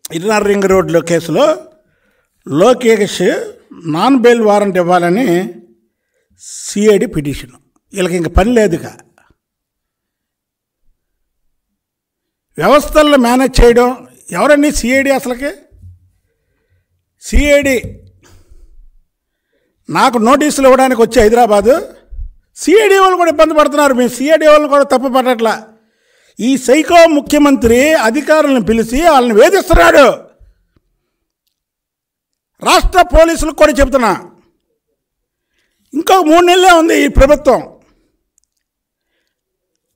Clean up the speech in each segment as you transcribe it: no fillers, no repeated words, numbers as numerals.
Inner ring రోడ్లో కేసులో Lokesh non bail warrant ఇవ్వాలని సిఐడి పిటిషన్. వీళ్ళకి ఇంక పని లేదుగా. వ్యవస్థలను మేనేజ్ చేయడం ఎవరండి? సిఐడి. అసలుకి సిఐడి నాకు నోటీసులు ఇవ్వడానికి వచ్చి హైదరాబాదు సిఐడి వాళ్ళు కూడా ఇబ్బంది పడుతున్నారు. మేము సిఐడి వాళ్ళని కూడా తప్పు పడట్లా. ఈ సైకో ముఖ్యమంత్రి అధికారులను పిలిచి వాళ్ళని వేధిస్తున్నాడు. రాష్ట్ర పోలీసులకు కూడా చెప్తున్నా, ఇంకొక 3 నెలలే ఉంది ఈ ప్రభుత్వం.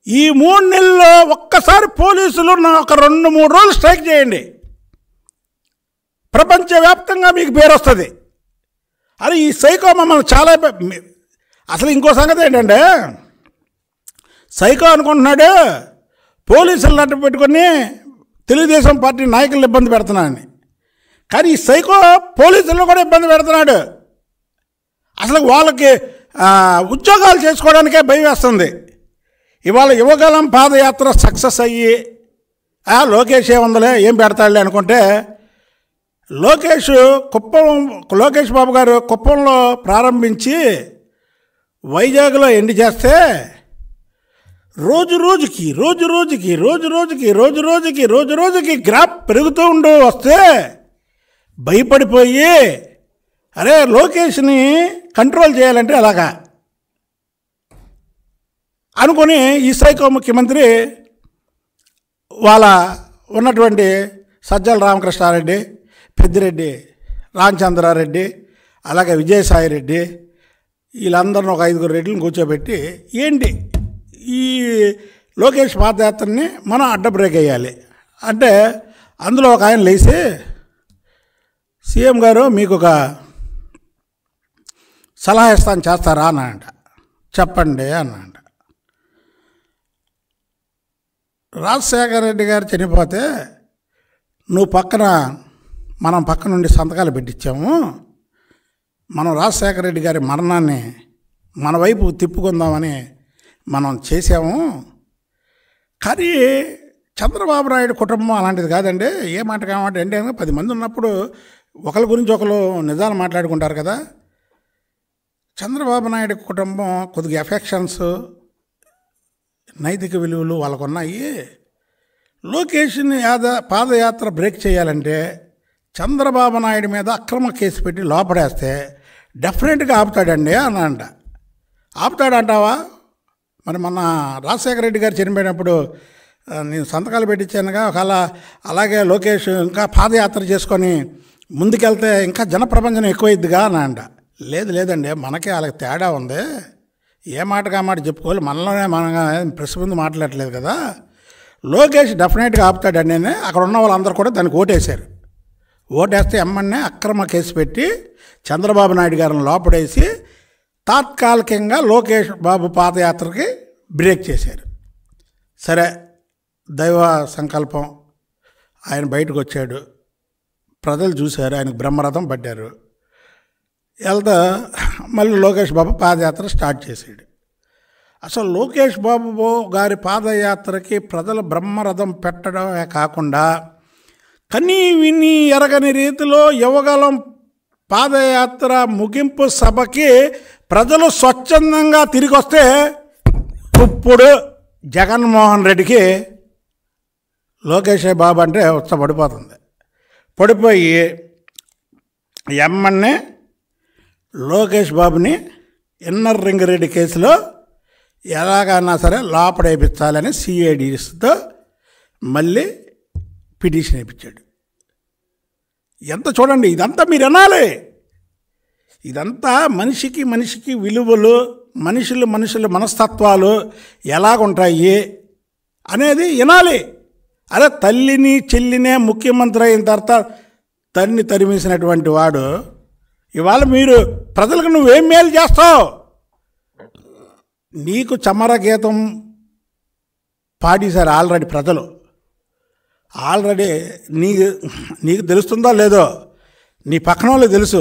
ఈ 3 నెలల్లో ఒక్కసారి పోలీసులు ఒక 2-3 రోజులు స్ట్రైక్ చేయండి, ప్రపంచవ్యాప్తంగా మీకు పేరు వస్తుంది. అరే ఈ సైకో మమ్మల్ని చాలా అసలు ఇంకో సంగతి ఏంటంటే, సైకో అనుకుంటున్నాడు పోలీసులను అడ్డు పెట్టుకొని తెలుగుదేశం పార్టీ నాయకులను ఇబ్బంది పెడుతున్నాడని. కానీ ఈ సైకో పోలీసులను కూడా ఇబ్బంది పెడుతున్నాడు. అసలు వాళ్ళకి ఉద్యోగాలు చేసుకోవడానికే భయం వేస్తుంది. ఇవాళ యువగలం పాదయాత్ర సక్సెస్ అయ్యి లోకేష్ ఏముందలే ఏం పెడతాడులే అనుకుంటే, లోకేష్ బాబు గారు కుప్పంలో ప్రారంభించి వైజాగ్లో ఎండ్ చేస్తే రోజు రోజుకి గ్రాఫ్ పెరుగుతూ వస్తే భయపడిపోయి అరే లోకేష్ని కంట్రోల్ చేయాలంటే అలాగా అనుకొని ఈ సైకో ముఖ్యమంత్రి వాళ్ళ ఉన్నటువంటి సజ్జల రామకృష్ణారెడ్డి, పెద్దిరెడ్డి రామచంద్రారెడ్డి, అలాగే విజయసాయిరెడ్డి, వీళ్ళందరిని ఒక 5 రెడ్లను కూర్చోబెట్టి ఏంటి ఈ లోకేష్ పాదయాత్రని మనం అడ్డ బ్రేక్ వేయాలి అంటే, అందులో ఒక ఆయన లేచి సీఎం గారు మీకు ఒక సలహా ఇస్తాను చేస్తారా అన్నాడంట. చెప్పండి అన్నాడంట. రాజశేఖర రెడ్డి గారు చనిపోతే మనం పక్క నుండి సంతకాలు పెట్టించాము. మనం రాజశేఖర రెడ్డి గారి మరణాన్ని మన వైపు తిప్పుకుందామని మనం చేసాము. కానీ చంద్రబాబు నాయుడు కుటుంబం అలాంటిది కాదండి. ఏ మాట కామాట అంటే 10 మంది ఉన్నప్పుడు ఒకరి గురించి ఒకరు నిజాలు మాట్లాడుకుంటారు కదా. చంద్రబాబు నాయుడు కుటుంబం కొద్దిగా ఎఫెక్షన్స్, నైతిక విలువలు వాళ్ళకు ఉన్నాయి. లోకేష్ని పాదయాత్ర బ్రేక్ చేయాలంటే చంద్రబాబు నాయుడు మీద అక్రమ కేసు పెట్టి లోపడేస్తే డెఫినెట్గా ఆపుతాడండి అని అంట. ఆపుతాడంటావా? మరి మన రాజశేఖర రెడ్డి గారు చనిపోయినప్పుడు నేను సంతకాలు పెట్టించానుగా, ఒకవేళ అలాగే లోకేష్ ఇంకా పాదయాత్ర చేసుకొని ముందుకెళ్తే ఇంకా జనప్రపంచం ఎక్కువైద్దిగా అని అంట. లేదండి, మనకే వాళ్ళకి తేడా ఉంది. ఏ మాటగా మాట చెప్పుకోవాలి, మనలోనే మనం ప్రెస్ ముందు మాట్లాడలేదు కదా. లోకేష్ డెఫినెట్గా ఆపుతాడండి అని అక్కడ ఉన్న వాళ్ళందరూ కూడా దానికి ఓటేశారు. ఓటేస్తే ఎమ్మన్నే అక్రమ కేసు పెట్టి చంద్రబాబు నాయుడు గారిని లోపడేసి తాత్కాలికంగా లోకేష్ బాబు పాదయాత్రకి బ్రేక్ చేశారు. సరే, దైవ సంకల్పం, ఆయన బయటకు వచ్చాడు, ప్రజలు చూశారు, ఆయనకు బ్రహ్మరథం పట్టారు. వెళ్తా మళ్ళీ లోకేష్ బాబు పాదయాత్ర స్టార్ట్ చేశాడు. అసలు లోకేష్ బాబు గారి పాదయాత్రకి ప్రజలు బ్రహ్మరథం పెట్టడమే కాకుండా కనీ విని ఎరగని రీతిలో యువగలం పాదయాత్ర ముగింపు సభకి ప్రజలు స్వచ్ఛందంగా తిరిగి వస్తే ఇప్పుడు జగన్మోహన్ రెడ్డికి లోకేష్ బాబు అంటే ఉత్సపడిపోతుంది. పడిపోయి ఎమ్మన్నే లోకేష్ బాబుని ఇన్నర్ రింగ్ రెడ్డి కేసులో ఎలాగైనా సరే లోపడేపించాలని సిఐడితో మళ్ళీ పిటిషన్ వేయించాడు. ఎంత చూడండి, ఇదంతా మీరు వినాలి. ఇదంతా మనిషికి విలువలు, మనుషుల మనస్తత్వాలు ఎలాగుంటాయి అనేది వినాలి. అరే తల్లిని చెల్లినే ముఖ్యమంత్రి అయిన తర్వాత తన్ని తరిమేసినటువంటి వాడు ఇవాళ మీరు ప్రజలకు నువ్వేం మేలు చేస్తావు? నీకు చమర గీతం పాడేశారు ఆల్రెడీ ప్రజలు. ఆల్రెడీ నీకు తెలుస్తుందో లేదో, నీ పక్కన వాళ్ళకి తెలుసు.